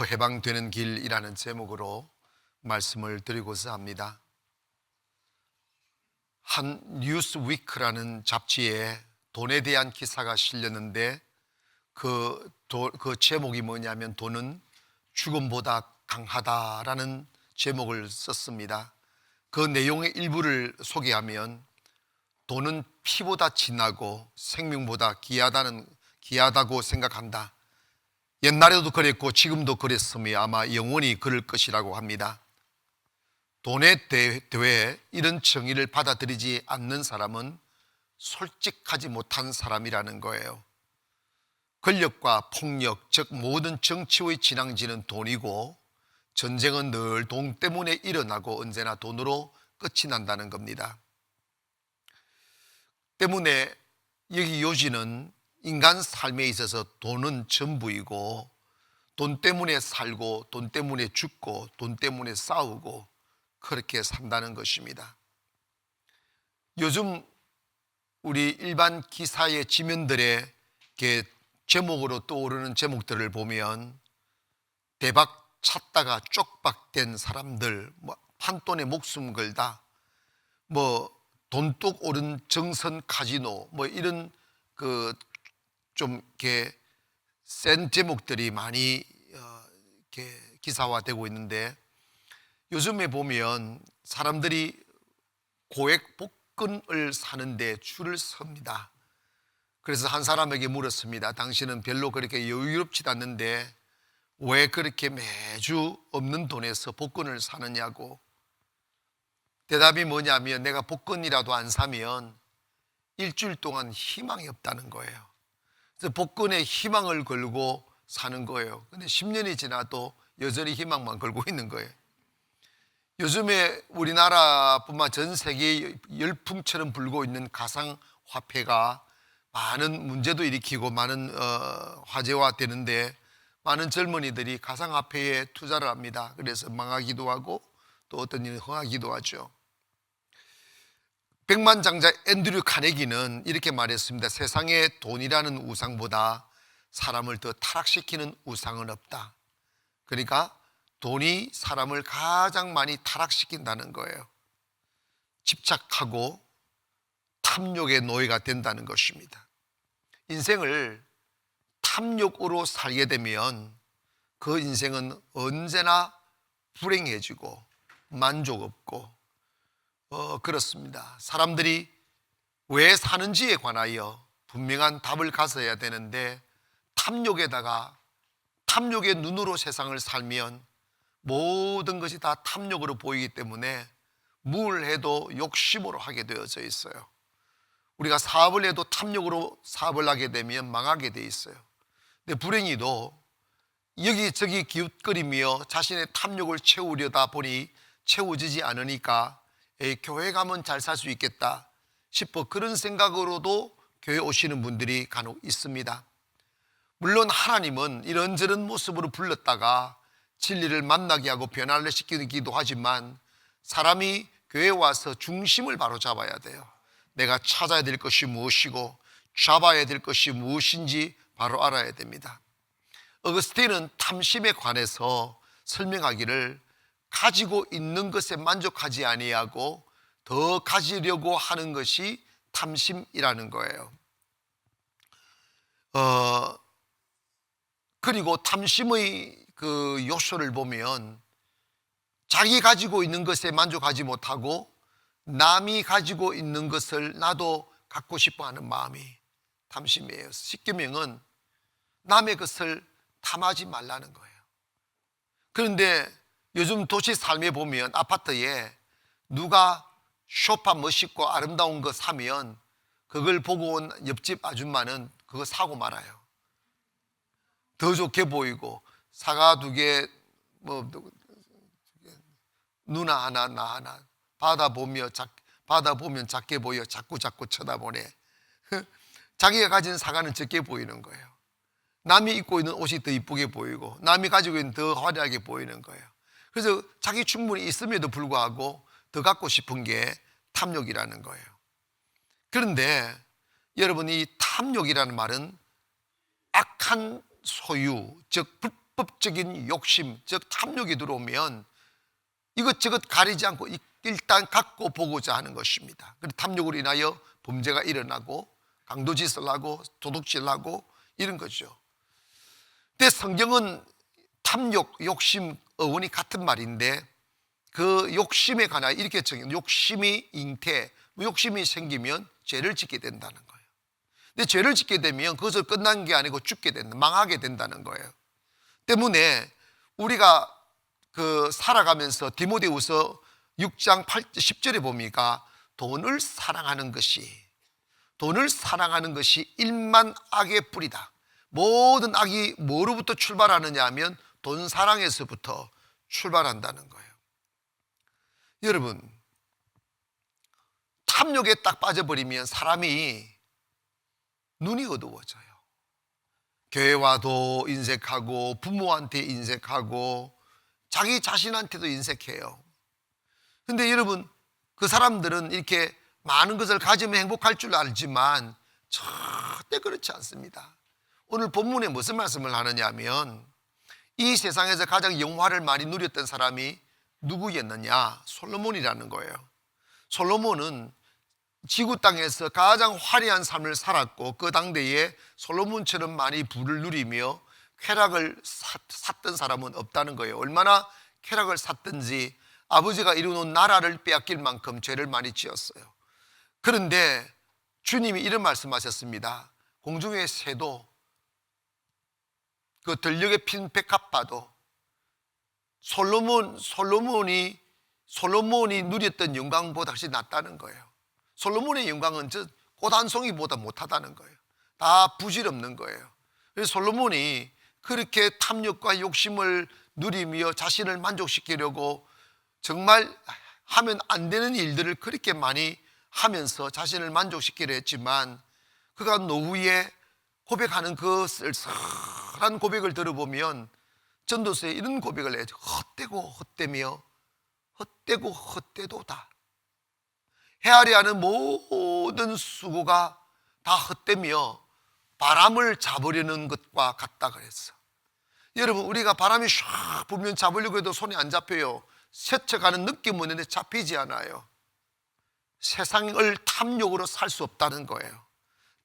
해방되는 길이라는 제목으로 말씀을 드리고자 합니다. 한 뉴스위크라는 잡지에 돈에 대한 기사가 실렸는데 그 제목이 뭐냐면 돈은 죽음보다 강하다라는 제목을 썼습니다. 그 내용의 일부를 소개하면 돈은 피보다 진하고 생명보다 귀하다고 생각한다. 옛날에도 그랬고 지금도 그랬으며 아마 영원히 그럴 것이라고 합니다. 돈에 대해 이런 정의를 받아들이지 않는 사람은 솔직하지 못한 사람이라는 거예요. 권력과 폭력, 즉 모든 정치의 진앙지는 돈이고 전쟁은 늘 돈 때문에 일어나고 언제나 돈으로 끝이 난다는 겁니다. 때문에 여기 요지는 인간 삶에 있어서 돈은 전부이고 돈 때문에 살고 돈 때문에 죽고 돈 때문에 싸우고 그렇게 산다는 것입니다. 요즘 우리 일반 기사의 지면들의 제목으로 떠오르는 제목들을 보면 대박 찾다가 쪽박된 사람들, 판돈에 목숨 걸다, 돈뚝 오른 정선 카지노, 이런 좀 이렇게 센 제목들이 많이 이렇게 기사화되고 있는데, 요즘에 보면 사람들이 고액 복권을 사는데 줄을 섭니다. 그래서 한 사람에게 물었습니다. 당신은 별로 그렇게 여유롭지 않는데 왜 그렇게 매주 없는 돈에서 복권을 사느냐고. 대답이 뭐냐면 내가 복권이라도 안 사면 일주일 동안 희망이 없다는 거예요. 그래서 복권에 희망을 걸고 사는 거예요. 근데 10년이 지나도 여전히 희망만 걸고 있는 거예요. 요즘에 우리나라뿐만 전 세계에 열풍처럼 불고 있는 가상화폐가 많은 문제도 일으키고 많은 화제화 되는데, 많은 젊은이들이 가상화폐에 투자를 합니다. 그래서 망하기도 하고 또 어떤 일은 흥하기도 하죠. 백만장자 앤드류 카네기는 이렇게 말했습니다. 세상에 돈이라는 우상보다 사람을 더 타락시키는 우상은 없다. 그러니까 돈이 사람을 가장 많이 타락시킨다는 거예요. 집착하고 탐욕의 노예가 된다는 것입니다. 인생을 탐욕으로 살게 되면 그 인생은 언제나 불행해지고 만족 없고 그렇습니다. 사람들이 왜 사는지에 관하여 분명한 답을 가져야 되는데, 탐욕의 눈으로 세상을 살면 모든 것이 다 탐욕으로 보이기 때문에 뭘 해도 욕심으로 하게 되어져 있어요. 우리가 사업을 해도 탐욕으로 사업을 하게 되면 망하게 돼 있어요. 근데 불행히도 여기저기 기웃거리며 자신의 탐욕을 채우려다 보니 채워지지 않으니까 교회 가면 잘 살 수 있겠다 싶어 그런 생각으로도 교회 오시는 분들이 간혹 있습니다. 물론 하나님은 이런저런 모습으로 불렀다가 진리를 만나게 하고 변화를 시키기도 하지만 사람이 교회에 와서 중심을 바로 잡아야 돼요. 내가 찾아야 될 것이 무엇이고 잡아야 될 것이 무엇인지 바로 알아야 됩니다. 어거스틴은 탐심에 관해서 설명하기를 가지고 있는 것에 만족하지 아니하고 더 가지려고 하는 것이 탐심이라는 거예요. 그리고 탐심의 그 요소를 보면 자기 가지고 있는 것에 만족하지 못하고 남이 가지고 있는 것을 나도 갖고 싶어 하는 마음이 탐심이에요. 십계명은 남의 것을 탐하지 말라는 거예요. 그런데 요즘 도시 삶에 보면 아파트에 누가 소파 멋있고 아름다운 거 사면 그걸 보고 온 옆집 아줌마는 그거 사고 말아요. 더 좋게 보이고 사과 2개, 누나 하나 나 하나 받아보면 작게 보여 자꾸 쳐다보네. 자기가 가진 사과는 적게 보이는 거예요. 남이 입고 있는 옷이 더 이쁘게 보이고 남이 가지고 있는 더 화려하게 보이는 거예요. 그래서 자기 충분히 있음에도 불구하고 더 갖고 싶은 게 탐욕이라는 거예요. 그런데 여러분, 이 탐욕이라는 말은 악한 소유, 즉 합법적인 욕심, 즉 탐욕이 들어오면 이것저것 가리지 않고 일단 갖고 보고자 하는 것입니다. 그래서 탐욕으로 인하여 범죄가 일어나고 강도짓을 하고 도둑질을 하고 이런 거죠. 근데 성경은 탐욕, 욕심, 어원이 같은 말인데 그 욕심에 관하여 이렇게 정해요. 욕심이 잉태, 욕심이 생기면 죄를 짓게 된다는 거예요. 근데 죄를 짓게 되면 그것을 끝난 게 아니고 죽게 된다, 망하게 된다는 거예요. 때문에 우리가 살아가면서 디모데후서 6장 10절에 보니까 돈을 사랑하는 것이 일만 악의 뿌리다. 모든 악이 뭐로부터 출발하느냐 하면 돈 사랑에서부터 출발한다는 거예요. 여러분, 탐욕에 딱 빠져버리면 사람이 눈이 어두워져요. 교회와도 인색하고 부모한테 인색하고 자기 자신한테도 인색해요. 근데 여러분, 그 사람들은 이렇게 많은 것을 가지면 행복할 줄 알지만 절대 그렇지 않습니다. 오늘 본문에 무슨 말씀을 하느냐 하면 이 세상에서 가장 영화를 많이 누렸던 사람이 누구였느냐? 솔로몬이라는 거예요. 솔로몬은 지구 땅에서 가장 화려한 삶을 살았고 그 당대에 솔로몬처럼 많이 부를 누리며 쾌락을 샀던 사람은 없다는 거예요. 얼마나 쾌락을 샀든지 아버지가 이루어놓은 나라를 빼앗길 만큼 죄를 많이 지었어요. 그런데 주님이 이런 말씀하셨습니다. 공중의 새도 그 들녘에 핀 백합화도 솔로몬이 누렸던 영광보다 훨씬 낫다는 거예요. 솔로몬의 영광은 꽃 한 송이보다 못하다는 거예요. 다 부질없는 거예요. 그래서 솔로몬이 그렇게 탐욕과 욕심을 누리며 자신을 만족시키려고 정말 하면 안 되는 일들을 그렇게 많이 하면서 자신을 만족시키려 했지만 그가 노후에 고백하는 그 쓸쓸한 고백을 들어보면 전도서에 이런 고백을 해요. 헛되고 헛되며 헛되고 헛되도다. 헤아려 하는 모든 수고가 다 헛되며 바람을 잡으려는 것과 같다 그랬어. 여러분, 우리가 바람이 샥 불면 잡으려고 해도 손이 안 잡혀요. 스쳐가는 느낌은 있는데 잡히지 않아요. 세상을 탐욕으로 살 수 없다는 거예요.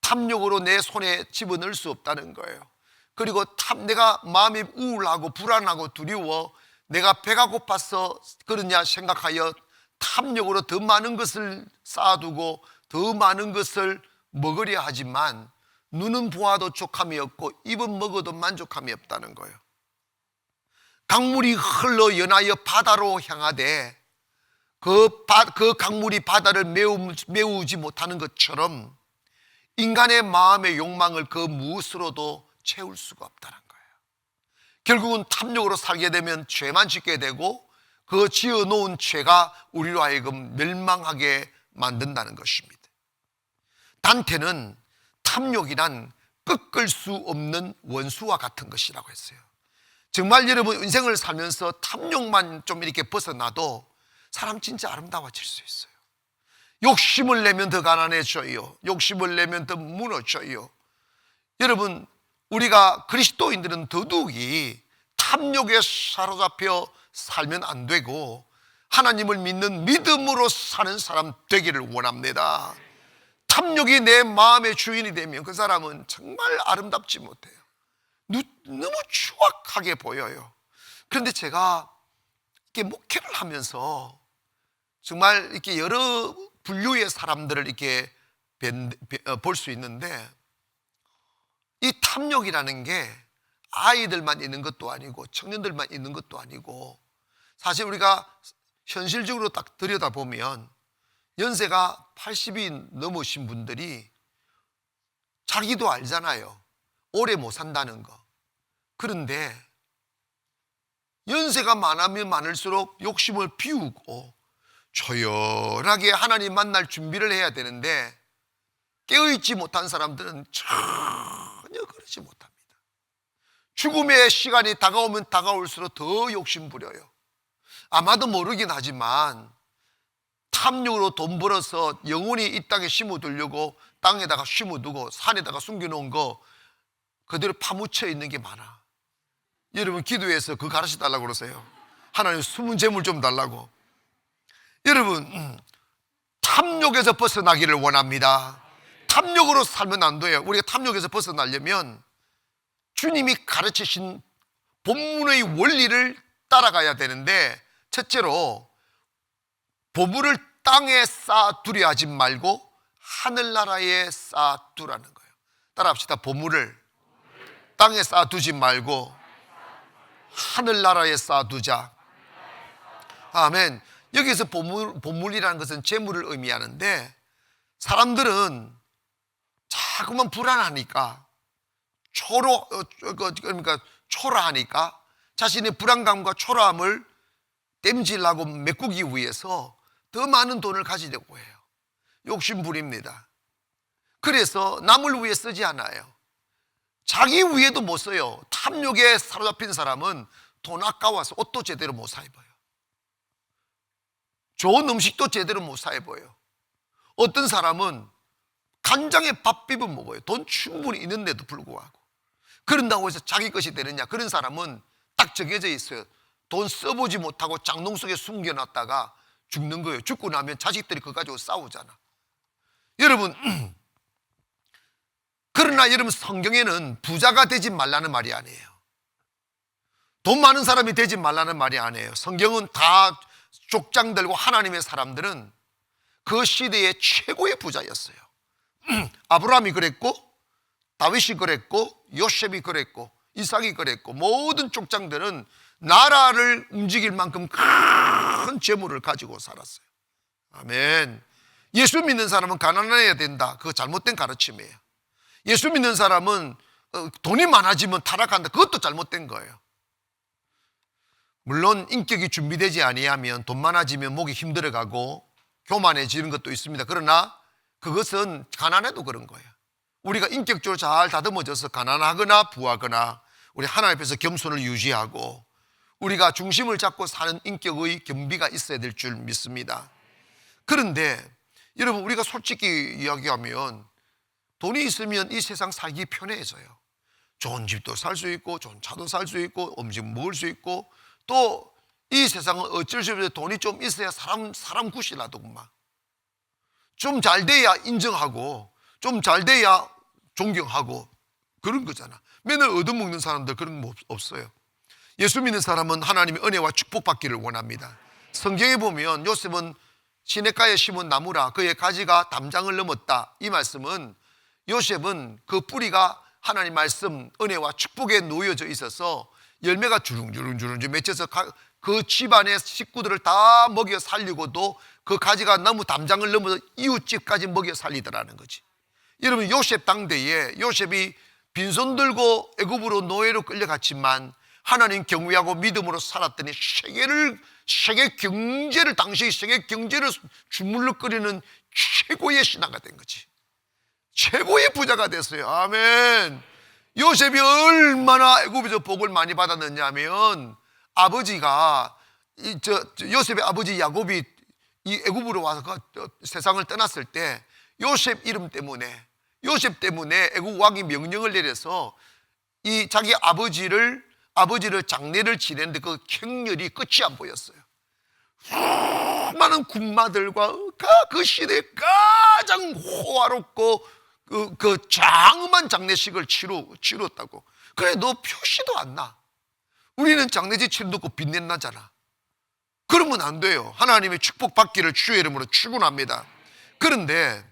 탐욕으로 내 손에 집어넣을 수 없다는 거예요. 그리고 내가 마음이 우울하고 불안하고 두려워 내가 배가 고파서 그러냐 생각하여 탐욕으로 더 많은 것을 쌓아두고 더 많은 것을 먹으려 하지만 눈은 보아도 족함이 없고 입은 먹어도 만족함이 없다는 거예요. 강물이 흘러 연하여 바다로 향하되 그 강물이 바다를 메우지 못하는 것처럼 인간의 마음의 욕망을 그 무엇으로도 채울 수가 없다는 거예요. 결국은 탐욕으로 살게 되면 죄만 짓게 되고 그 지어놓은 죄가 우리로 하여금 멸망하게 만든다는 것입니다. 단테는 탐욕이란 꺾을 수 없는 원수와 같은 것이라고 했어요. 정말 여러분 인생을 살면서 탐욕만 좀 이렇게 벗어나도 사람 진짜 아름다워질 수 있어요. 욕심을 내면 더 가난해져요. 욕심을 내면 더 무너져요. 여러분, 우리가 그리스도인들은 더더욱이 탐욕에 사로잡혀 살면 안 되고 하나님을 믿는 믿음으로 사는 사람 되기를 원합니다. 탐욕이 내 마음의 주인이 되면 그 사람은 정말 아름답지 못해요. 너무 추악하게 보여요. 그런데 제가 이렇게 목회를 하면서 정말 이렇게 여러 분류의 사람들을 이렇게 볼 수 있는데 이 탐욕이라는 게 아이들만 있는 것도 아니고 청년들만 있는 것도 아니고 사실 우리가 현실적으로 딱 들여다보면 연세가 80이 넘으신 분들이 자기도 알잖아요. 오래 못 산다는 거. 그런데 연세가 많으면 많을수록 욕심을 비우고 조연하게 하나님 만날 준비를 해야 되는데 깨어있지 못한 사람들은 전혀 그러지 못합니다. 죽음의 시간이 다가오면 다가올수록 더 욕심 부려요. 아마도 모르긴 하지만 탐욕으로 돈 벌어서 영원히 이 땅에 심어두려고 땅에다가 심어두고 산에다가 숨겨놓은 거 그대로 파묻혀 있는 게 많아. 여러분 기도해서 그거 가르쳐 달라고 그러세요. 하나님 숨은 재물 좀 달라고. 여러분 탐욕에서 벗어나기를 원합니다. 탐욕으로 살면 안 돼요. 우리가 탐욕에서 벗어나려면 주님이 가르치신 본문의 원리를 따라가야 되는데, 첫째로 보물을 땅에 쌓아두려 하지 말고 하늘나라에 쌓아두라는 거예요. 따라합시다. 보물을 땅에 쌓아두지 말고 하늘나라에 쌓아두자. 아멘. 여기서 보물이라는 것은 재물을 의미하는데, 사람들은 자꾸만 불안하니까 그러니까 초라하니까 자신의 불안감과 초라함을 땜질하고 메꾸기 위해서 더 많은 돈을 가지려고 해요. 욕심부립니다. 그래서 남을 위해 쓰지 않아요. 자기 위해도 못 써요. 탐욕에 사로잡힌 사람은 돈 아까워서 옷도 제대로 못 사 입어요. 좋은 음식도 제대로 못 사 입어요. 어떤 사람은 간장에 밥 비벼 먹어요. 돈 충분히 있는데도 불구하고. 그런다고 해서 자기 것이 되느냐? 그런 사람은 딱 정해져 있어요. 돈 써보지 못하고 장롱 속에 숨겨놨다가 죽는 거예요. 죽고 나면 자식들이 그거 가지고 싸우잖아. 여러분, 그러나 여러분, 성경에는 부자가 되지 말라는 말이 아니에요. 돈 많은 사람이 되지 말라는 말이 아니에요. 성경은 다 족장들고 하나님의 사람들은 그 시대의 최고의 부자였어요. 아브라함이 그랬고, 다윗이 그랬고, 요셉이 그랬고, 이삭이 그랬고, 모든 족장들은 나라를 움직일 만큼 큰 재물을 가지고 살았어요. 아멘. 예수 믿는 사람은 가난해야 된다. 그거 잘못된 가르침이에요. 예수 믿는 사람은 돈이 많아지면 타락한다. 그것도 잘못된 거예요. 물론 인격이 준비되지 아니하면 돈 많아지면 목이 힘들어가고 교만해지는 것도 있습니다. 그러나 그것은 가난해도 그런 거예요. 우리가 인격적으로 잘 다듬어져서 가난하거나 부하거나 우리 하나님 앞에서 겸손을 유지하고 우리가 중심을 잡고 사는 인격의 겸비가 있어야 될 줄 믿습니다. 그런데 여러분, 우리가 솔직히 이야기하면 돈이 있으면 이 세상 살기 편해져요. 좋은 집도 살 수 있고 좋은 차도 살 수 있고 음식 먹을 수 있고, 또 이 세상은 어쩔 수 없이 돈이 좀 있어야 사람 굿이라더구만. 좀 잘 돼야 인정하고 좀 잘 돼야 존경하고 그런 거잖아. 맨날 얻어먹는 사람들 그런 거 없어요. 예수 믿는 사람은 하나님의 은혜와 축복받기를 원합니다. 성경에 보면 요셉은 시냇가에 심은 나무라 그의 가지가 담장을 넘었다. 이 말씀은 요셉은 그 뿌리가 하나님 말씀 은혜와 축복에 놓여져 있어서 열매가 주릉주릉 맺혀서 그 집안의 식구들을 다 먹여 살리고도 그 가지가 나무 담장을 넘어서 이웃집까지 먹여 살리더라는 거지. 여러분, 요셉 당대에 요셉이 빈손 들고 애굽으로 노예로 끌려갔지만 하나님 경외하고 믿음으로 살았더니 세계 경제를, 당시 세계 경제를 주물럭거리는 최고의 신하가 된 거지. 최고의 부자가 됐어요. 아멘. 요셉이 얼마나 애굽에서 복을 많이 받았느냐 하면, 아버지가 요셉의 아버지 야곱이 이 애굽으로 와서 세상을 떠났을 때 요셉 때문에 애굽 왕이 명령을 내려서 이 자기 아버지를 장례를 지내는데 그 행렬이 끝이 안 보였어요. 수많은 군마들과 그 시대에 가장 호화롭고 그 장엄한 장례식을 치렀다고. 그래, 너 표시도 안 나. 우리는 장례식 치러놓고 빛내나잖아. 그러면 안 돼요. 하나님의 축복받기를 주의 이름으로 축원합니다. 그런데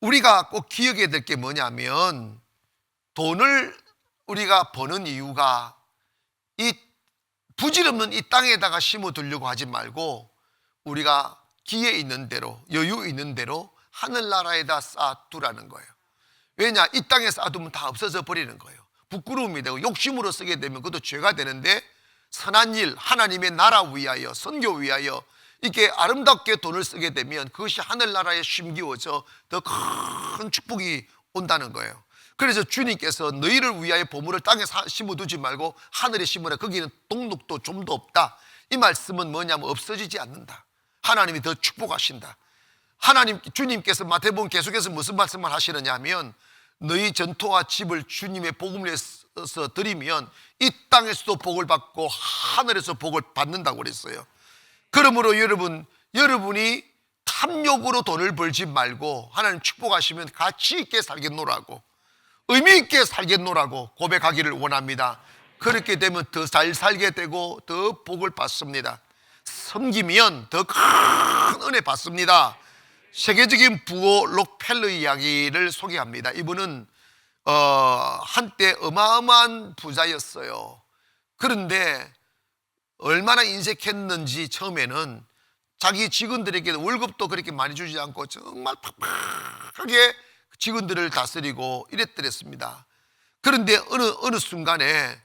우리가 꼭 기억해야 될 게 뭐냐면, 돈을 우리가 버는 이유가 이 부질없는 이 땅에다가 심어두려고 하지 말고 우리가 기회 있는 대로, 여유 있는 대로 하늘나라에다 쌓아두라는 거예요. 왜냐? 이 땅에 쌓아두면 다 없어져 버리는 거예요. 부끄러움이 되고 욕심으로 쓰게 되면 그것도 죄가 되는데, 선한 일, 하나님의 나라 위하여, 선교 위하여 이렇게 아름답게 돈을 쓰게 되면 그것이 하늘나라에 심기워져 더 큰 축복이 온다는 거예요. 그래서 주님께서 너희를 위하여 보물을 땅에 심어두지 말고 하늘에 심으라. 거기는 동록도 좀도 없다. 이 말씀은 뭐냐면 없어지지 않는다. 하나님이 더 축복하신다. 주님께서 마태복음 계속해서 무슨 말씀을 하시느냐 하면, 너희 전토와 집을 주님의 복음을 위해 하나님께서 드리면 이 땅에서도 복을 받고 하늘에서 복을 받는다고 그랬어요. 그러므로 여러분이 탐욕으로 돈을 벌지 말고 하나님 축복하시면 가치 있게 살겠노라고, 의미 있게 살겠노라고 고백하기를 원합니다. 그렇게 되면 더 잘 살게 되고 더 복을 받습니다. 섬기면 더 큰 은혜 받습니다. 세계적인 부호 록펠러 이야기를 소개합니다. 이분은 한때 어마어마한 부자였어요. 그런데 얼마나 인색했는지 처음에는 자기 직원들에게 월급도 그렇게 많이 주지 않고 정말 팍팍하게 직원들을 다스리고 이랬더랬습니다. 그런데 어느 순간에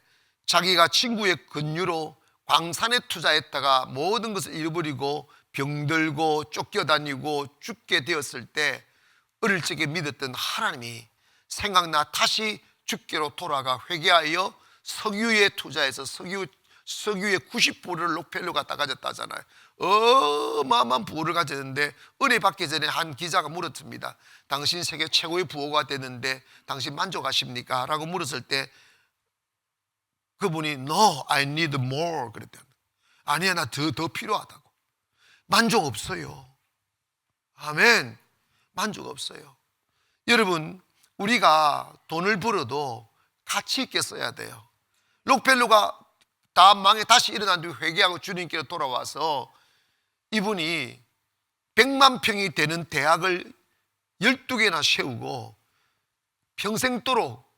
자기가 친구의 권유로 광산에 투자했다가 모든 것을 잃어버리고 병들고 쫓겨다니고 죽게 되었을 때 어릴 적에 믿었던 하나님이 생각나 다시 주께로 돌아가 회개하여 석유에 투자해서 석유의 90%를 록펠러 갖다 가졌다잖아요. 어마어마한 부호를 가졌는데 은혜 받기 전에 한 기자가 물었습니다. 당신 세계 최고의 부호가 됐는데 당신 만족하십니까? 라고 물었을 때 그분이 No, I need more 그랬대요. 아니야, 나 더 필요하다고. 만족 없어요. 아멘. 만족 없어요. 여러분, 우리가 돈을 벌어도 가치 있게 써야 돼요. 록펠러가 다 망해 다시 일어난 뒤 회개하고 주님께로 돌아와서 이분이 100만 평이 되는 대학을 12개나 세우고 평생도록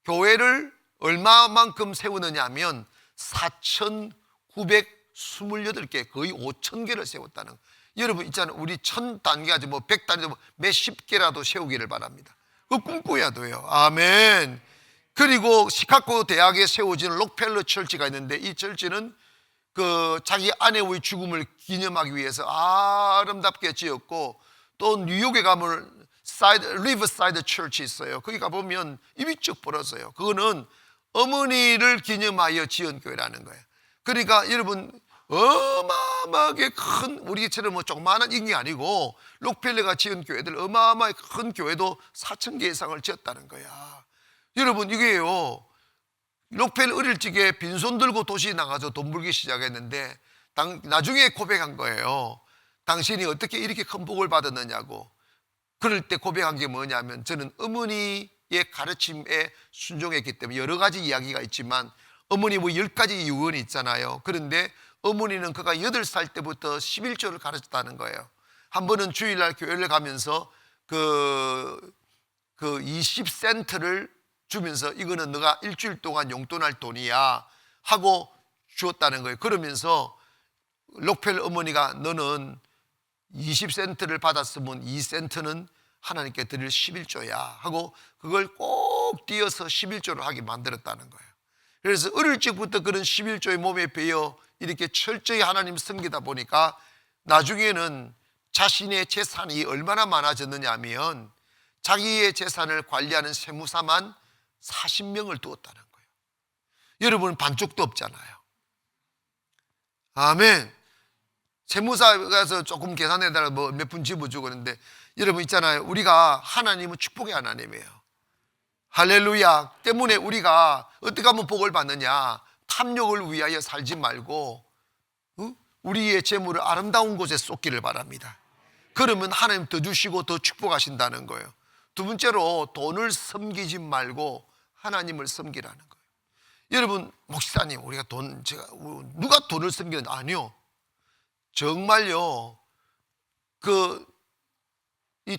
교회를 얼마만큼 세우느냐 하면 4,928개, 거의 5,000개를 세웠다는. 여러분 있잖아요, 우리 1000단계까지 뭐 100단계 몇십 개라도 세우기를 바랍니다. 그거 꿈꿔야 돼요. 아멘. 그리고 시카고 대학에 세워진 록펠러 철치가 있는데 이 철치는 그 자기 아내의 죽음을 기념하기 위해서 아름답게 지었고, 또 뉴욕에 가면 리버사이드 철치 있어요. 거기 가보면 입이 쭉 벌어져요. 그거는 어머니를 기념하여 지은 교회라는 거예요. 그러니까 여러분 어마어마하게 큰, 우리처럼 뭐 조그마한 인기 아니고 록펠러가 지은 교회들 어마어마하게 큰 교회도 4,000개 이상을 지었다는 거야. 여러분 이게요, 록펠러 어릴 적에 빈손 들고 도시 나가서 돈 벌기 시작했는데 나중에 고백한 거예요. 당신이 어떻게 이렇게 큰 복을 받았느냐고. 그럴 때 고백한 게 뭐냐면, 저는 어머니의 가르침에 순종했기 때문에. 여러 가지 이야기가 있지만 어머니 뭐 10가지 유언이 있잖아요. 그런데 어머니는 그가 8살 때부터 11조를 가르쳤다는 거예요. 한 번은 주일날 교회를 가면서 그 20센트를 주면서 이거는 너가 일주일 동안 용돈할 돈이야 하고 주었다는 거예요. 그러면서 록펠러 어머니가 너는 20센트를 받았으면 2센트는 하나님께 드릴 11조야 하고 그걸 꼭 띄어서 11조를 하게 만들었다는 거예요. 그래서 어릴 적부터 그런 11조의 몸에 배어 이렇게 철저히 하나님 섬기다 보니까 나중에는 자신의 재산이 얼마나 많아졌느냐 하면 자기의 재산을 관리하는 세무사만 40명을 두었다는 거예요. 여러분 반쪽도 없잖아요. 아멘. 세무사 가서 조금 계산해달라 뭐 몇 푼 집어주고 그러는데, 여러분 있잖아요, 우리가 하나님은 축복의 하나님이에요. 할렐루야. 때문에 우리가 어떻게 하면 복을 받느냐, 탐욕을 위하여 살지 말고 우리의 재물을 아름다운 곳에 쏟기를 바랍니다. 그러면 하나님 더 주시고 더 축복하신다는 거예요. 두 번째로 돈을 섬기지 말고 하나님을 섬기라는 거예요. 여러분, 목사님 우리가 누가 돈을 섬기는, 아니요, 정말요, 이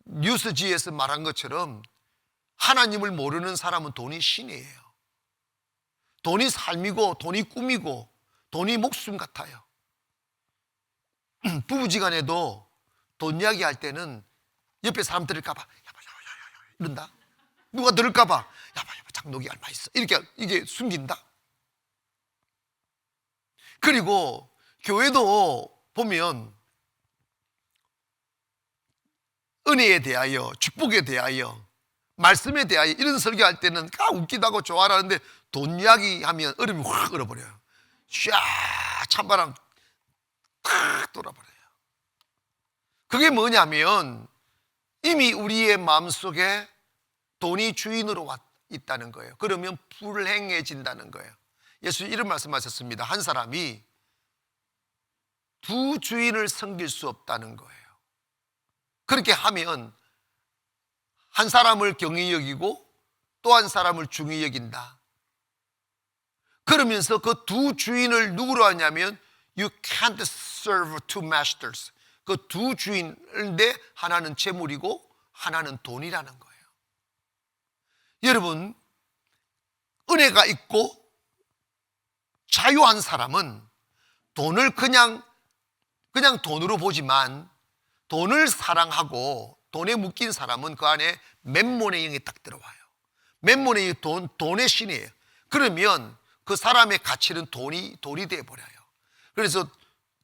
뉴스지에서 말한 것처럼 하나님을 모르는 사람은 돈이 신이에요. 돈이 삶이고 돈이 꿈이고 돈이 목숨 같아요. 부부지간에도 돈 이야기 할 때는 옆에 사람 들을까봐 이런다. 누가 들을까봐 장독이 얼마 있어 이게 숨긴다. 그리고 교회도 보면 은혜에 대하여, 축복에 대하여, 말씀에 대하여 이런 설교할 때는 웃기다고 좋아하는데 돈 이야기하면 얼음이 확 얼어버려요. 샤 찬바람 탁 돌아버려요. 그게 뭐냐면 이미 우리의 마음속에 돈이 주인으로 있다는 거예요. 그러면 불행해진다는 거예요. 예수 이런 말씀하셨습니다. 한 사람이 두 주인을 섬길 수 없다는 거예요. 그렇게 하면 한 사람을 경히 여기고 또 한 사람을 중히 여긴다. 그러면서 그 두 주인을 누구로 하냐면 You can't serve two masters. 그 두 주인인데 하나는 재물이고 하나는 돈이라는 거예요. 여러분, 은혜가 있고 자유한 사람은 돈을 그냥 돈으로 보지만 돈을 사랑하고 돈에 묶인 사람은 그 안에 맴몬의 영이 딱 들어와요. 맴몬의 돈의 신이에요. 그러면 그 사람의 가치는 돈이 되어버려요. 그래서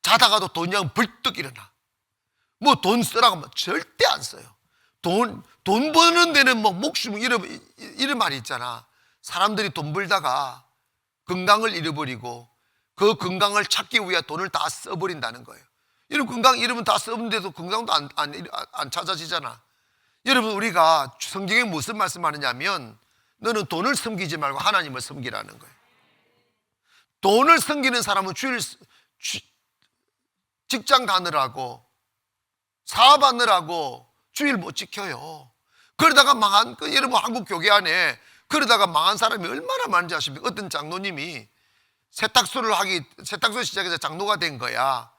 자다가도 돈이 벌떡 일어나. 뭐 돈 쓰라고 하면 절대 안 써요. 돈 버는 데는 뭐 목숨 이런 말이 있잖아. 사람들이 돈 벌다가 건강을 잃어버리고 그 건강을 찾기 위해 돈을 다 써버린다는 거예요. 이런 건강 잃으면 다 썼는데도 건강도 안 찾아지잖아. 여러분, 우리가 성경에 무슨 말씀하느냐면 너는 돈을 섬기지 말고 하나님을 섬기라는 거예요. 돈을 섬기는 사람은 직장 가느라고 사업하느라고 주일 못 지켜요. 그러다가 망한, 여러분 한국 교회 안에 그러다가 망한 사람이 얼마나 많은지 아십니까? 어떤 장로님이 세탁소 시작해서 장로가 된 거야.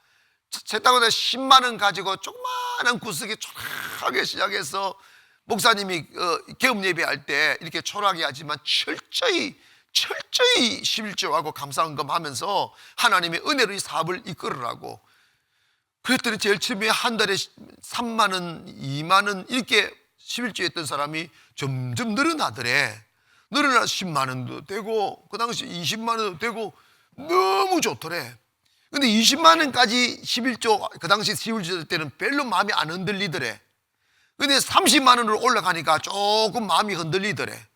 세탁소에 10만 원 가지고 조그마한 구석에 초라하게 시작해서 목사님이 개업 예배할 때 이렇게 초라하게 하지만 철저히 11조하고 감사헌금 하면서 하나님의 은혜로 이 사업을 이끌으라고. 그랬더니 제일 처음에 한 달에 3만 원, 2만 원 이렇게 11조 했던 사람이 점점 늘어나더래. 늘어나 10만 원도 되고 그 당시 20만 원도 되고 너무 좋더래. 근데 20만 원까지 11조, 그 당시 11조 때는 별로 마음이 안 흔들리더래. 근데 30만 원으로 올라가니까 조금 마음이 흔들리더래.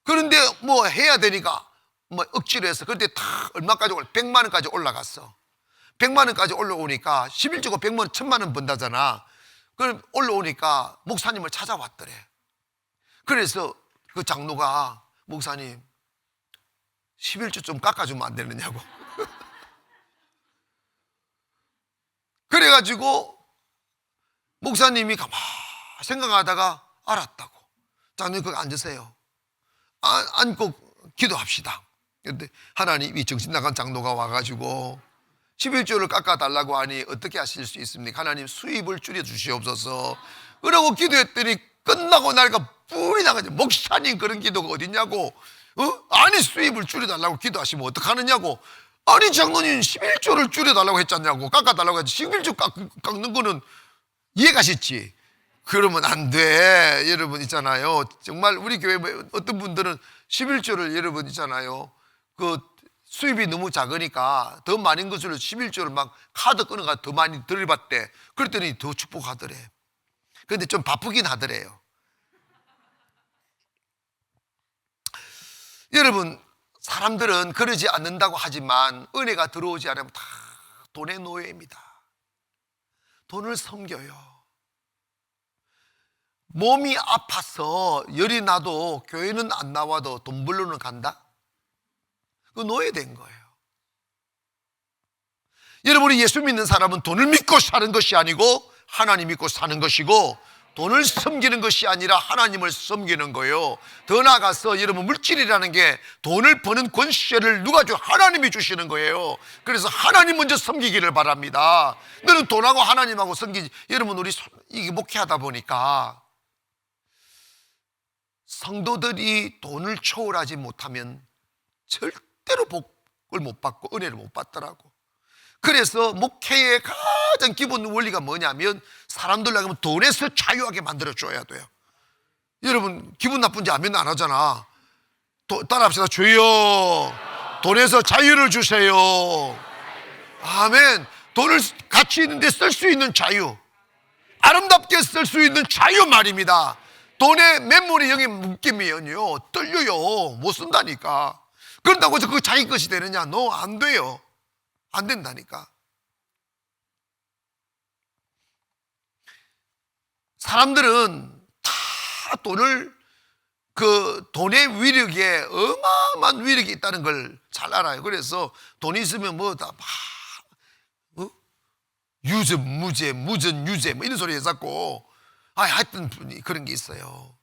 그런데 뭐 해야 되니까 뭐 억지로 해서 그때 다 얼마까지 100만 원까지 올라갔어. 100만 원까지 올라오니까 11조가 100만 원, 1000만 원 번다잖아. 그럼 올라오니까 목사님을 찾아왔더래. 그래서 그 장로가 목사님 11조 좀 깎아주면 안 되느냐고. 그래가지고 목사님이 가만 생각하다가 알았다고. 장로님 거기 앉으세요. 앉고 기도합시다. 그런데 하나님이 정신 나간 장로가 와가지고 11조를 깎아달라고 하니 어떻게 하실 수 있습니까? 하나님 수입을 줄여주시옵소서. 그러고 기도했더니 끝나고 나니까 뿔이 나가지. 목사님 그런 기도가 어딨냐고. 아니 수입을 줄여달라고 기도하시면 어떡하느냐고. 아니 장로님 11조를 줄여달라고 했잖냐고. 깎아달라고 했지. 11조 깎는 거는 이해가셨지? 그러면 안 돼. 여러분 있잖아요. 정말 우리 교회 어떤 분들은 11조를 여러분 있잖아요. 그 수입이 너무 작으니까 더 많은 것으로 11조를 막 카드 끊어가 더 많이 들이받대. 그랬더니 더 축복하더래. 그런데 좀 바쁘긴 하더래요. 여러분, 사람들은 그러지 않는다고 하지만 은혜가 들어오지 않으면 다 돈의 노예입니다. 돈을 섬겨요. 몸이 아파서 열이 나도 교회는 안 나와도 돈 벌러는 간다? 그 노예된 거예요. 여러분이 예수 믿는 사람은 돈을 믿고 사는 것이 아니고 하나님 믿고 사는 것이고 돈을 섬기는 것이 아니라 하나님을 섬기는 거예요. 더 나아가서 여러분 물질이라는 게 돈을 버는 권세를 누가 줘? 하나님이 주시는 거예요. 그래서 하나님 먼저 섬기기를 바랍니다. 너는 돈하고 하나님하고 섬기지. 여러분 우리 이게 목회하다 보니까 성도들이 돈을 초월하지 못하면 절대로 복을 못 받고 은혜를 못 받더라고. 그래서 목회의 가장 기본 원리가 뭐냐면 사람들 하면 돈에서 자유하게 만들어줘야 돼요. 여러분 기분 나쁜지 아멘 안 하잖아. 따라합시다. 주여 돈에서 자유를 주세요. 아멘. 돈을 가치 있는데 쓸 수 있는 자유, 아름답게 쓸 수 있는 자유 말입니다. 돈에 맴물이 여기 묶이면요 떨려요. 못 쓴다니까. 그런다고 해서 그거 자기 것이 되느냐? No, 안 돼요. 안 된다니까. 사람들은 다 돈을 그 돈의 위력에 어마어마한 위력이 있다는 걸 잘 알아요. 그래서 돈이 있으면 뭐다 유전 무죄, 무전 유죄 뭐 이런 소리 해갖고 하여튼 그런 게 있어요.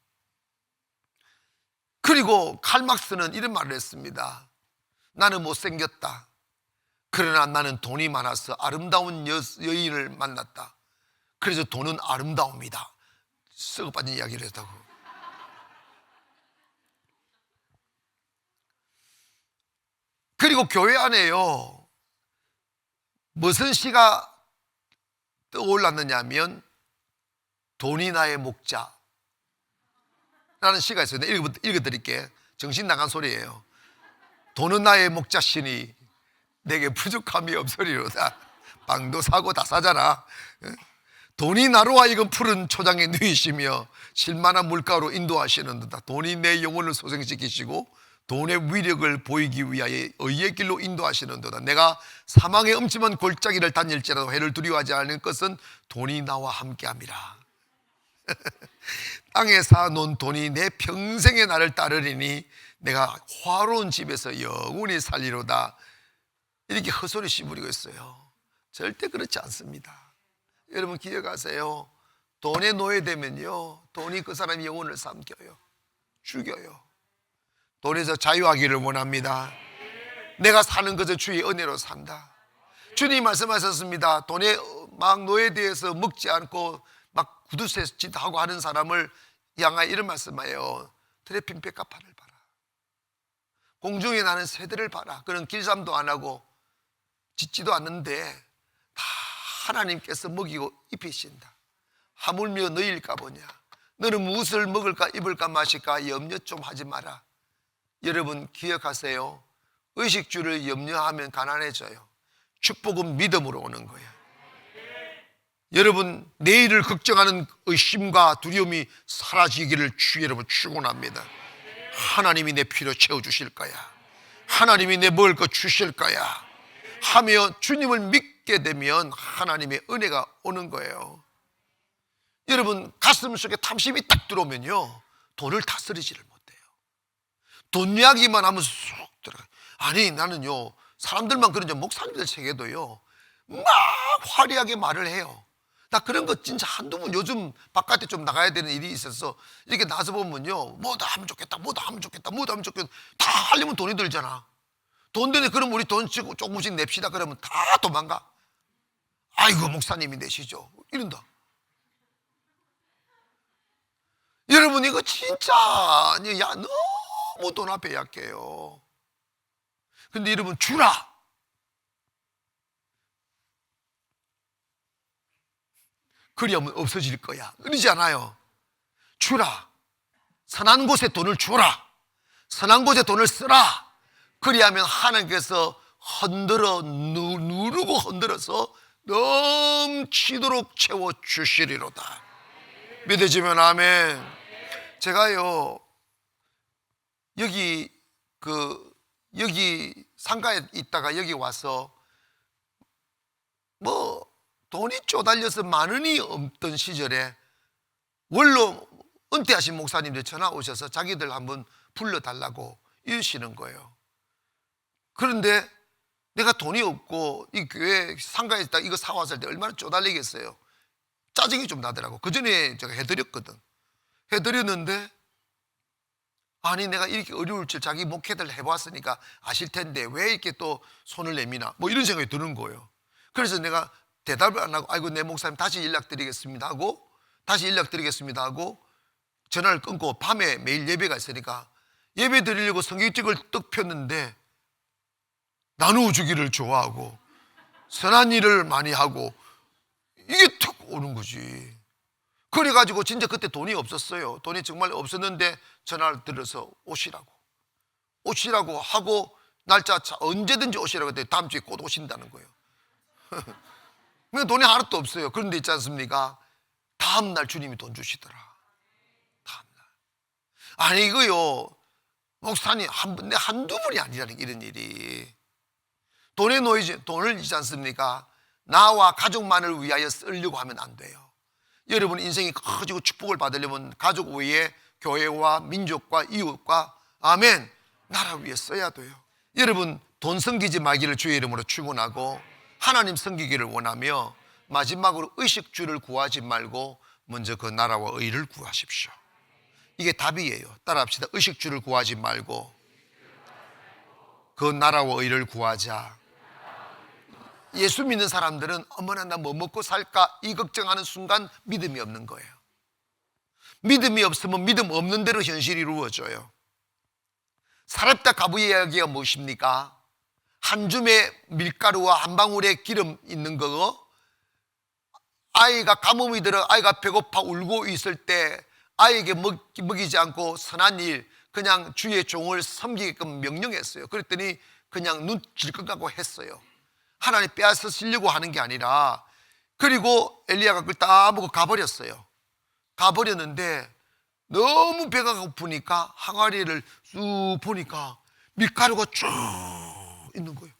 그리고 칼막스는 이런 말을 했습니다. 나는 못생겼다. 그러나 나는 돈이 많아서 아름다운 여인을 만났다. 그래서 돈은 아름다움이다. 썩어 빠진 이야기를 했다고. 그리고 교회 안에요, 무슨 시가 떠올랐느냐 하면 돈이 나의 목자 라는 시가 있어요. 읽어드릴게. 정신 나간 소리예요. 돈은 나의 목자시니 내게 부족함이 없으리로다. 빵도 사고 다 사잖아. 돈이 나로 하여금 푸른 초장에 누이시며 실만한 물가로 인도하시는도다. 돈이 내 영혼을 소생시키시고 돈의 위력을 보이기 위하여 의의 길로 인도하시는도다. 내가 사망의 음침한 골짜기를 다닐지라도 해를 두려워하지 않을 것은 돈이 나와 함께함이라. 땅에 쌓아놓은 돈이 내 평생에 나를 따르리니 내가 화로운 집에서 영원히 살리로다. 이렇게 헛소리 씹으리고 있어요. 절대 그렇지 않습니다. 여러분 기억하세요. 돈에 노예되면요, 돈이 그 사람의 영혼을 삼켜요, 죽여요. 돈에서 자유하기를 원합니다. 내가 사는 것은 주의 은혜로 산다. 주님 말씀하셨습니다. 돈에 막 노예되어서 먹지 않고 막 구두쇠 짓하고 하는 사람을 향하여 이런 말씀하여 트래핑 백합화를 봐라. 공중에 나는 새들을 봐라. 그런 길쌈도 안 하고 짓지도 않는데 다 하나님께서 먹이고 입히신다. 하물며 너희일까 보냐. 너는 무엇을 먹을까 입을까 마실까 염려 좀 하지 마라. 여러분 기억하세요. 의식주를 염려하면 가난해져요. 축복은 믿음으로 오는 거예요. 여러분 내일을 걱정하는 의심과 두려움이 사라지기를 여러분 축원합니다. 하나님이 내 필요 채워주실 거야. 하나님이 내 먹을 거 주실 거야 하며 주님을 믿게 되면 하나님의 은혜가 오는 거예요. 여러분 가슴 속에 탐심이 딱 들어오면요, 돈을 다스리지를 못해요. 돈 이야기만 하면 쏙 들어가요. 아니 나는요, 사람들만 그런지 목사님들 책에도요 막 화려하게 말을 해요. 나 그런 거 진짜 한두 번 요즘 바깥에 좀 나가야 되는 일이 있어서 이렇게 나서 보면요, 뭐도 하면 좋겠다, 뭐도 하면 좋겠다, 뭐도 하면 좋겠다. 다 하려면 돈이 들잖아. 돈 드네. 그럼 우리 돈 조금씩 냅시다. 그러면 다 도망가. 아이고 목사님이 내시죠 이런다. 여러분 이거 진짜 너무 돈 앞에 약해요. 근데 여러분 주라. 그리하면 없어질 거야. 그러지 않아요. 주라. 선한 곳에 돈을 주라. 선한 곳에 돈을 쓰라. 그리하면 하나님께서 누르고 흔들어서 넘치도록 채워주시리로다. 믿으시면 아멘. 제가요 여기 상가에 있다가 여기 와서 뭐 돈이 쪼달려서 만 원이 없던 시절에 원로 은퇴하신 목사님들 전화 오셔서 자기들 한번 불러달라고 이러시는 거예요. 그런데 내가 돈이 없고 이 교회 상가에 있다 이거 사왔을 때 얼마나 쪼달리겠어요. 짜증이 좀 나더라고. 그 전에 제가 해드렸거든. 해드렸는데 아니 내가 이렇게 어려울 줄 자기 목회들 해봤으니까 아실 텐데 왜 이렇게 또 손을 내미나 뭐 이런 생각이 드는 거예요. 그래서 내가 대답을 안 하고 아이고 네 목사님 다시 연락드리겠습니다 하고 전화를 끊고 밤에 매일 예배가 있으니까 예배 드리려고 성경책을 떡 폈는데 나누어 주기를 좋아하고 선한 일을 많이 하고 이게 툭 오는 거지. 그래가지고 진짜 그때 돈이 없었어요. 돈이 정말 없었는데 전화를 들어서 오시라고 하고 날짜 언제든지 오시라고 했더니 다음 주에 곧 오신다는 거예요. 돈이 하나도 없어요. 그런데 있지 않습니까? 다음날 주님이 돈 주시더라. 다음날. 아니 이거요 목사님 한두 번이 아니라는 이런 일이. 돈에 놓이지 돈을 있지 않습니까? 나와 가족만을 위하여 쓰려고 하면 안 돼요. 여러분 인생이 커지고 축복을 받으려면 가족 외에 교회와 민족과 이웃과 아멘 나라 위에 써야 돼요. 여러분 돈 섬기지 말기를 주의 이름으로 축원하고 하나님 섬기기를 원하며 마지막으로 의식주를 구하지 말고 먼저 그 나라와 의를 구하십시오. 이게 답이에요. 따라합시다. 의식주를 구하지 말고 그 나라와 의를 구하자. 예수 믿는 사람들은 어머나 나 뭐 먹고 살까 이 걱정하는 순간 믿음이 없는 거예요. 믿음이 없으면 믿음 없는 대로 현실이 이루어져요. 사렙다 가부의 이야기가 무엇입니까? 한 줌의 밀가루와 한 방울의 기름 있는 거, 아이가 가뭄이 들어 아이가 배고파 울고 있을 때 아이에게 먹이지 않고 선한 일, 그냥 주의 종을 섬기게끔 명령했어요. 그랬더니 그냥 눈 질끈 감고 했어요. 하나님 빼앗으시려고 하는 게 아니라. 그리고 엘리야가 그걸 다 먹고 가버렸어요. 가버렸는데 너무 배가 고프니까 항아리를 쑥 보니까 밀가루가 쭉 있는 거예요.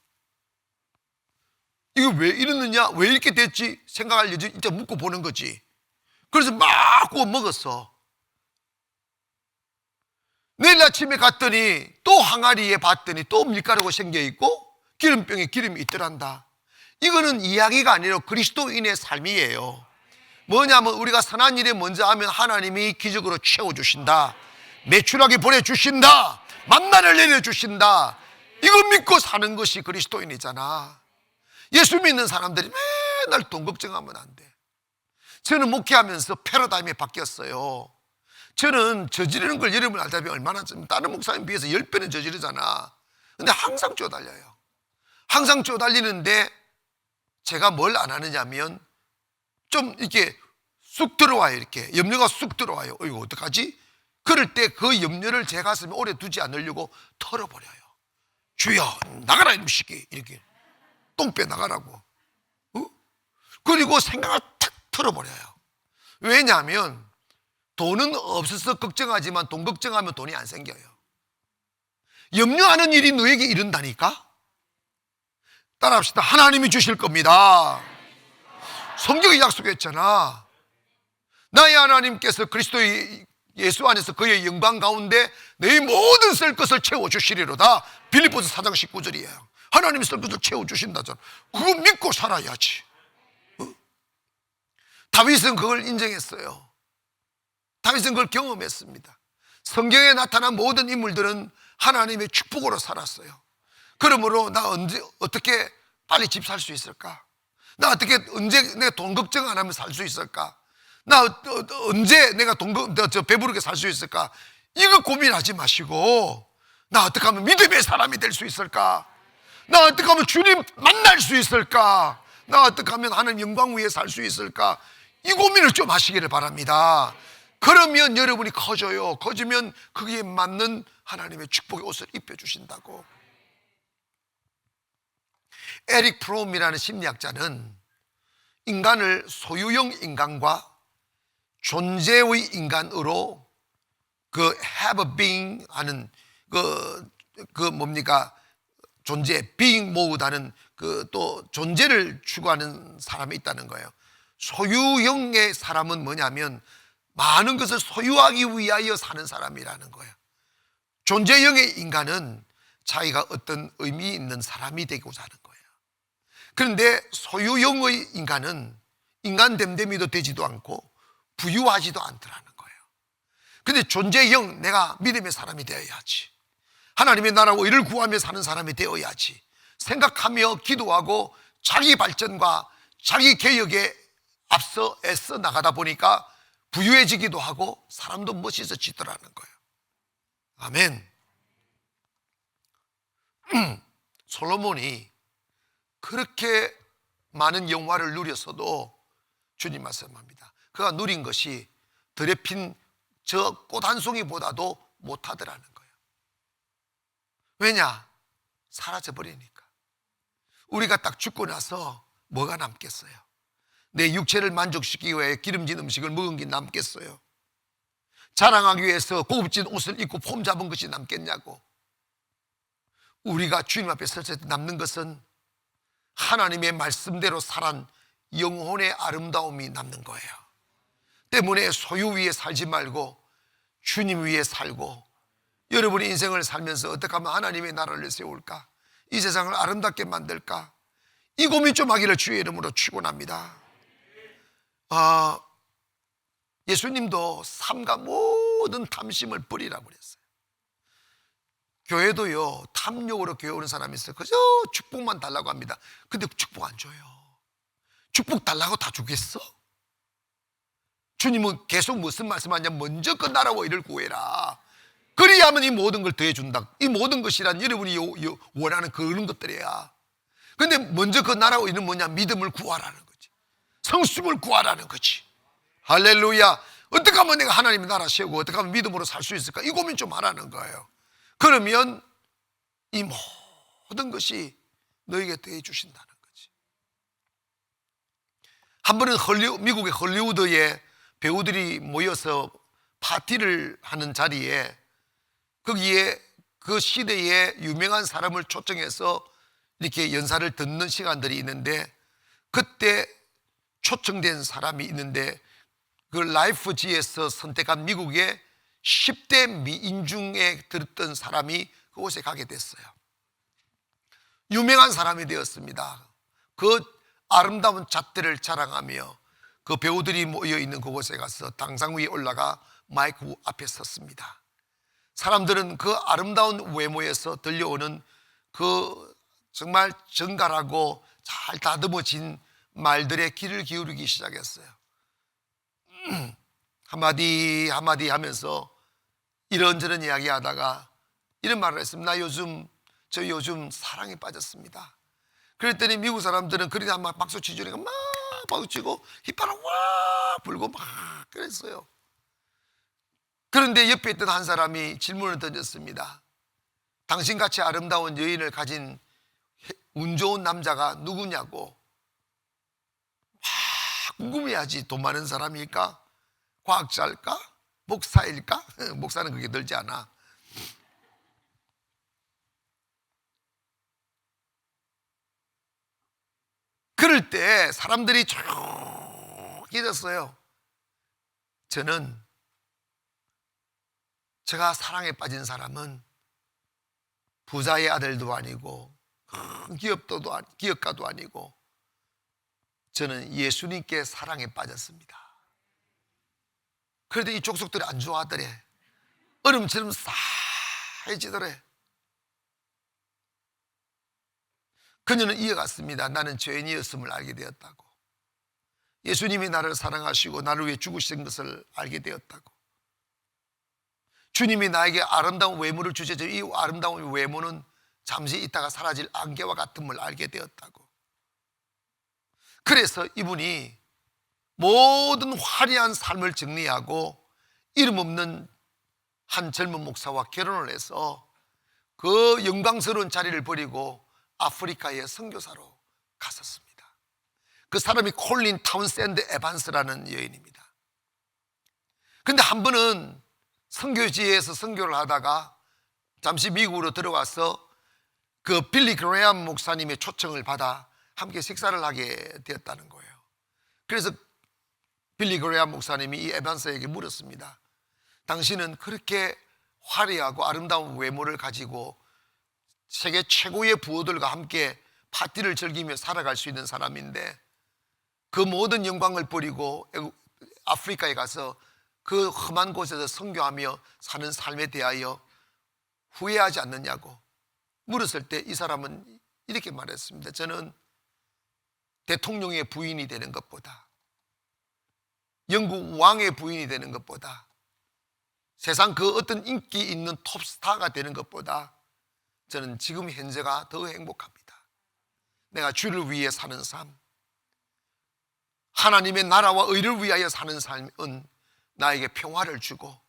이거 왜 이러느냐, 왜 이렇게 됐지 생각할 여지 이제 묻고 보는 거지. 그래서 막 구워 먹었어. 내일 아침에 갔더니 또 항아리에 봤더니 또 밀가루가 생겨있고 기름병에 기름이 있더란다. 이거는 이야기가 아니라 그리스도인의 삶이에요. 뭐냐면 우리가 선한 일에 먼저 하면 하나님이 기적으로 채워주신다, 매출하게 보내주신다, 만나를 내려주신다. 이거 믿고 사는 것이 그리스도인이잖아. 예수 믿는 사람들이 맨날 돈 걱정하면 안 돼. 저는 목회하면서 패러다임이 바뀌었어요. 저는 저지르는 걸 여러분 알다시피 얼마나 다른 목사님 비해서 10배는 저지르잖아. 근데 항상 쪼달려요. 항상 쪼달리는데 제가 뭘 안 하느냐면 좀 이렇게 쑥 들어와요. 이렇게 염려가 쑥 들어와요. 이거 어떡하지? 그럴 때 그 염려를 제 가슴에 오래 두지 않으려고 털어버려요. 주여 나가라 이놈 새끼, 이렇게 똥 빼 나가라고. 그리고 생각을 탁 털어버려요. 왜냐하면 돈은 없어서 걱정하지만 돈 걱정하면 돈이 안 생겨요. 염려하는 일이 너에게 이른다니까. 따라합시다. 하나님이 주실 겁니다. 성경이 약속했잖아. 나의 하나님께서 그리스도의 예수 안에서 그의 영광 가운데 너희 모든 쓸 것을 채워주시리로다. 빌립보서 4장 19절이에요 하나님이 쓸 것을 채워주신다잖아. 그거 믿고 살아야지. 다윗은 그걸 인정했어요. 다윗은 그걸 경험했습니다. 성경에 나타난 모든 인물들은 하나님의 축복으로 살았어요. 그러므로 나 어떻게 빨리 집 살 수 있을까? 나 어떻게 언제 내가 돈 걱정 안 하면 살 수 있을까? 나 언제 내가 배부르게 살 수 있을까? 이거 고민하지 마시고 나 어떻게 하면 믿음의 사람이 될 수 있을까? 나 어떻게 하면 주님 만날 수 있을까? 나 어떻게 하면 하나님 영광 위에 살 수 있을까? 이 고민을 좀 하시기를 바랍니다. 그러면 여러분이 커져요. 커지면 거기에 맞는 하나님의 축복의 옷을 입혀주신다고. 에릭 프롬이라는 심리학자는 인간을 소유형 인간과 존재의 인간으로 그 have a being 하는 그 뭡니까? 존재, being mode 하는 그 또 존재를 추구하는 사람이 있다는 거예요. 소유형의 사람은 뭐냐면 많은 것을 소유하기 위하여 사는 사람이라는 거예요. 존재형의 인간은 자기가 어떤 의미 있는 사람이 되고자 하는 거예요. 그런데 소유형의 인간은 인간 됨됨이도 되지도 않고 부유하지도 않더라는 거예요. 그런데 존재형, 내가 믿음의 사람이 되어야지, 하나님의 나라와 의를 구하며 사는 사람이 되어야지 생각하며 기도하고 자기 발전과 자기 개혁에 앞서 애써 나가다 보니까 부유해지기도 하고 사람도 멋있어지더라는 거예요. 아멘. 솔로몬이 그렇게 많은 영화를 누렸어도 주님 말씀합니다. 그가 누린 것이 들에 핀 저 꽃 한 송이보다도 못하더라는 거예요. 왜냐? 사라져버리니까. 우리가 딱 죽고 나서 뭐가 남겠어요? 내 육체를 만족시키기 위해 기름진 음식을 먹은 게 남겠어요? 자랑하기 위해서 고급진 옷을 입고 폼 잡은 것이 남겠냐고. 우리가 주님 앞에 설 때 남는 것은 하나님의 말씀대로 살한 영혼의 아름다움이 남는 거예요. 때문에 소유 위에 살지 말고 주님 위에 살고 여러분의 인생을 살면서 어떻게 하면 하나님의 나라를 세울까, 이 세상을 아름답게 만들까, 이 고민 좀 하기를 주의 이름으로 축원합니다. 예수님도 삼가 모든 탐심을 버리라고 그랬어요. 교회도요, 탐욕으로 교회 오는 사람이 있어요. 그저 축복만 달라고 합니다. 근데 축복 안 줘요. 축복 달라고 다 주겠어? 주님은 계속 무슨 말씀하냐면 먼저 그 나라와 이를 구해라. 그리하면 이 모든 걸 더해준다. 이 모든 것이란 여러분이 원하는 그런 것들이야. 근데 먼저 그 나라와 이는 뭐냐? 믿음을 구하라는 거지. 성숙을 구하라는 거지. 할렐루야. 어떻게 하면 내가 하나님의 나라 세우고 어떻게 하면 믿음으로 살 수 있을까? 이 고민 좀 하라는 거예요. 그러면 이 모든 것이 너에게 더해 주신다는 거지. 한 번은 미국의 헐리우드에 배우들이 모여서 파티를 하는 자리에 거기에 그 시대의 유명한 사람을 초청해서 이렇게 연사를 듣는 시간들이 있는데, 그때 초청된 사람이 있는데 그 라이프지에서 선택한 미국의 10대 미인 중에 들었던 사람이 그곳에 가게 됐어요. 유명한 사람이 되었습니다. 그 아름다운 잣대를 자랑하며 그 배우들이 모여있는 그곳에 가서 당상 위에 올라가 마이크 앞에 섰습니다. 사람들은 그 아름다운 외모에서 들려오는 그 정말 정갈하고 잘 다듬어진 말들의 귀를 기울이기 시작했어요. 한마디 한마디 하면서 이런저런 이야기 하다가 이런 말을 했습니다. 저 요즘 사랑에 빠졌습니다. 그랬더니 미국 사람들은 그러다 막 박수 치주니까 막 박수 치고 휘파람 와 불고 막 그랬어요. 그런데 옆에 있던 한 사람이 질문을 던졌습니다. 당신같이 아름다운 여인을 가진 운 좋은 남자가 누구냐고. 궁금해야지. 돈 많은 사람일까? 과학자일까? 목사일까? 목사는 그게 늘지 않아. 그럴 때 사람들이 조용해졌어요. 제가 사랑에 빠진 사람은 부자의 아들도 아니고 큰 기업가도 아니고 저는 예수님께 사랑에 빠졌습니다. 그런데 이 족속들이 안 좋아하더래. 얼음처럼 싸해지더래. 그녀는 이어갔습니다. 나는 죄인이었음을 알게 되었다고. 예수님이 나를 사랑하시고 나를 위해 죽으신 것을 알게 되었다고. 주님이 나에게 아름다운 외모를 주셔서 이 아름다운 외모는 잠시 있다가 사라질 안개와 같음을 알게 되었다고. 그래서 이분이 모든 화려한 삶을 정리하고 이름 없는 한 젊은 목사와 결혼을 해서 그 영광스러운 자리를 버리고 아프리카의 선교사로 갔었습니다. 그 사람이 콜린 타운샌드 에반스라는 여인입니다. 근데 한 번은 선교지에서 선교를 하다가 잠시 미국으로 들어와서 그 빌리 그레엄 목사님의 초청을 받아 함께 식사를 하게 되었다는 거예요. 그래서 빌리 그레엄 목사님이 이 에반스에게 물었습니다. 당신은 그렇게 화려하고 아름다운 외모를 가지고 세계 최고의 부호들과 함께 파티를 즐기며 살아갈 수 있는 사람인데 그 모든 영광을 버리고 아프리카에 가서 그 험한 곳에서 선교하며 사는 삶에 대하여 후회하지 않느냐고 물었을 때 이 사람은 이렇게 말했습니다. 저는 대통령의 부인이 되는 것보다, 영국 왕의 부인이 되는 것보다, 세상 그 어떤 인기 있는 톱스타가 되는 것보다 저는 지금 현재가 더 행복합니다. 내가 주를 위해 사는 삶, 하나님의 나라와 의를 위하여 사는 삶은 나에게 평화를 주고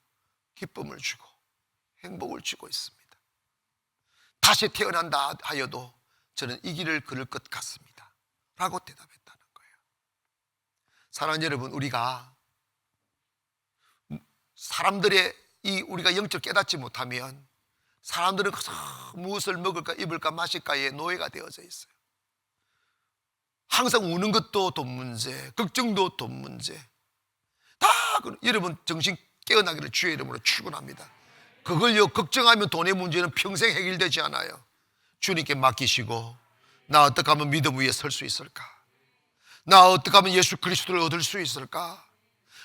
기쁨을 주고 행복을 주고 있습니다. 다시 태어난다 하여도 저는 이 길을 걸을 것 같습니다 라고 대답했다는 거예요. 사랑하는 여러분, 우리가 사람들의 우리가 영적 깨닫지 못하면 사람들은 무엇을 먹을까 입을까 마실까에 노예가 되어져 있어요. 항상 우는 것도 돈 문제, 걱정도 돈 문제. 다 여러분 정신 깨어나기를 주의 이름으로 축원합니다. 그걸요 걱정하면 돈의 문제는 평생 해결되지 않아요. 주님께 맡기시고, 나 어떻게 하면 믿음 위에 설 수 있을까? 나 어떻게 하면 예수 그리스도를 얻을 수 있을까?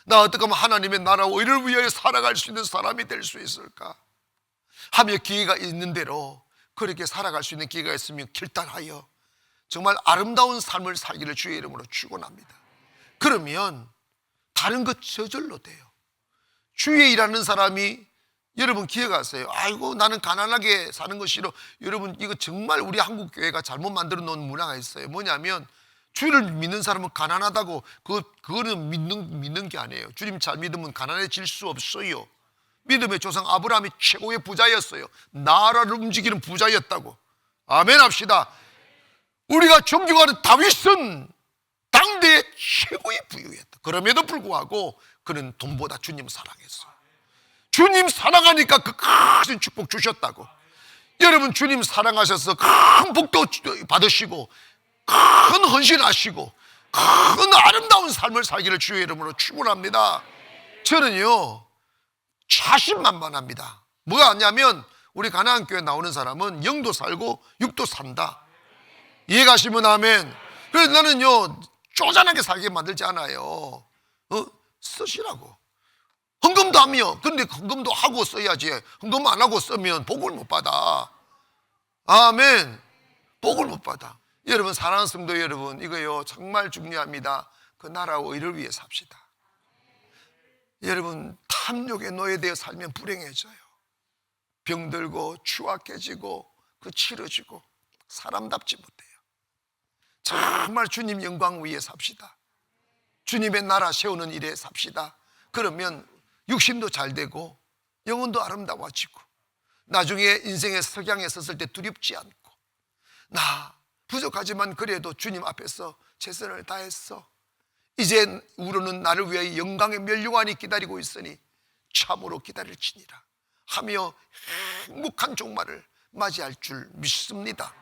나 어떻게 하면 하나님의 나라와 의를 위하여 살아갈 수 있는 사람이 될 수 있을까? 하며 기회가 있는 대로 그렇게 살아갈 수 있는 기회가 있으면 결단하여 정말 아름다운 삶을 살기를 주의 이름으로 축원합니다. 그러면 다른 것 저절로 돼요. 주위에 일하는 사람이, 여러분 기억하세요. 아이고 나는 가난하게 사는 거 싫어. 여러분 이거 정말 우리 한국 교회가 잘못 만들어 놓은 문화가 있어요. 뭐냐면 주를 믿는 사람은 가난하다고 그거는 믿는 게 아니에요. 주님 잘 믿으면 가난해질 수 없어요. 믿음의 조상 아브라함이 최고의 부자였어요. 나라를 움직이는 부자였다고. 아멘 합시다. 우리가 존경하는 다윗은 당대의 최고의 부유였다. 그럼에도 불구하고 그는 돈보다 주님을 사랑했어요. 주님 사랑하니까 그 큰 축복 주셨다고. 여러분 주님 사랑하셔서 큰 복도 받으시고 큰 헌신하시고 큰 아름다운 삶을 살기를 주의 이름으로 축원합니다. 저는요 자신만만합니다. 뭐가 아니냐면 우리 가나안 교회 나오는 사람은 영도 살고 육도 산다. 이해가시면 아멘. 그래서 나는요 쪼잔하게 살게 만들지 않아요. 쓰시라고. 헌금도 하며, 근데 헌금도 하고 써야지. 헌금 안 하고 쓰면 복을 못 받아. 아멘. 복을 못 받아. 여러분 사랑하는 성도 여러분, 이거요 정말 중요합니다. 그 나라와 의를 위해 삽시다. 여러분 탐욕에 노예되어 살면 불행해져요. 병들고 추악해지고 그 치러지고 사람답지 못해요. 정말 주님 영광 위에 삽시다. 주님의 나라 세우는 일에 삽시다. 그러면 육신도 잘 되고 영혼도 아름다워지고 나중에 인생의 석양에 섰을 때 두렵지 않고, 나 부족하지만 그래도 주님 앞에서 최선을 다했어. 이제 우리는 나를 위하여 영광의 면류관이 기다리고 있으니 참으로 기다릴지니라 하며 행복한 종말을 맞이할 줄 믿습니다.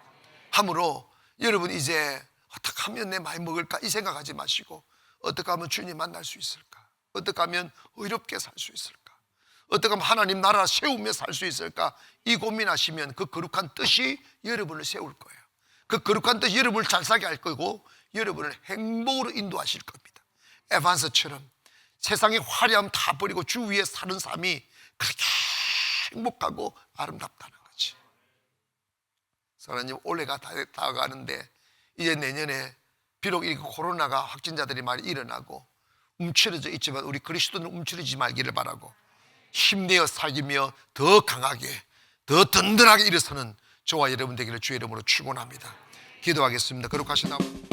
하므로 여러분 이제 어떻게 하면 내 많이 먹을까 이 생각하지 마시고, 어떻게 하면 주님 만날 수 있을까? 어떻게 하면 의롭게 살 수 있을까? 어떻게 하면 하나님 나라 세우며 살 수 있을까? 이 고민하시면 그 거룩한 뜻이 여러분을 세울 거예요. 그 거룩한 뜻이 여러분을 잘 살게 할 거고 여러분을 행복으로 인도하실 겁니다. 에반스처럼 세상의 화려함 다 버리고 주 위에 사는 삶이 그렇게 행복하고 아름답다는 거지. 사랑하님, 올해가 다가가는데 이제 내년에 비록 이 코로나가 확진자들이 많이 일어나고 움츠러져 있지만 우리 그리스도는 움츠러지지 말기를 바라고 힘내어 살기며 더 강하게 더 든든하게 일어서는 저와 여러분 되기를 주의 이름으로 축원합니다. 기도하겠습니다. 거룩하신 아버지,